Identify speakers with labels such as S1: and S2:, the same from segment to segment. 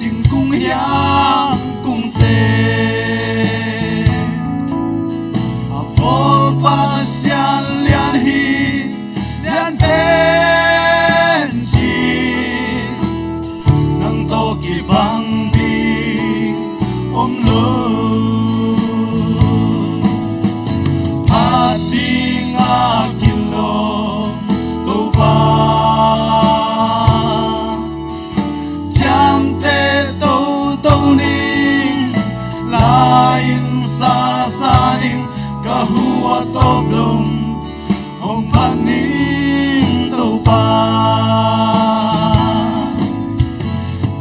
S1: xin cung hiang cung tê vô pasian lian hi lian pen chi nang to ki bang đi om lo hati nga kilo to pa cham te to ning lain sa sa ning kahua top dum om paning to pa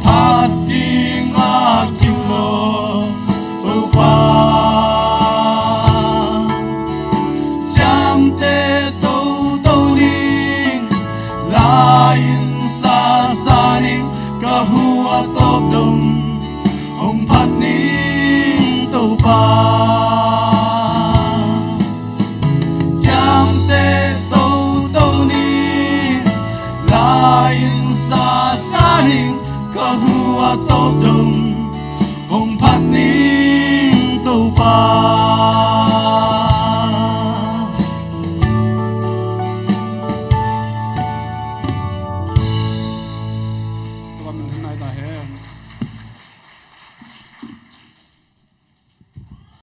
S1: hati nga kilo to pa cham te to ning lain sa sa ning kahua top dum om paning to pa cham te to ning lain sa sa ning kahua top dum om paning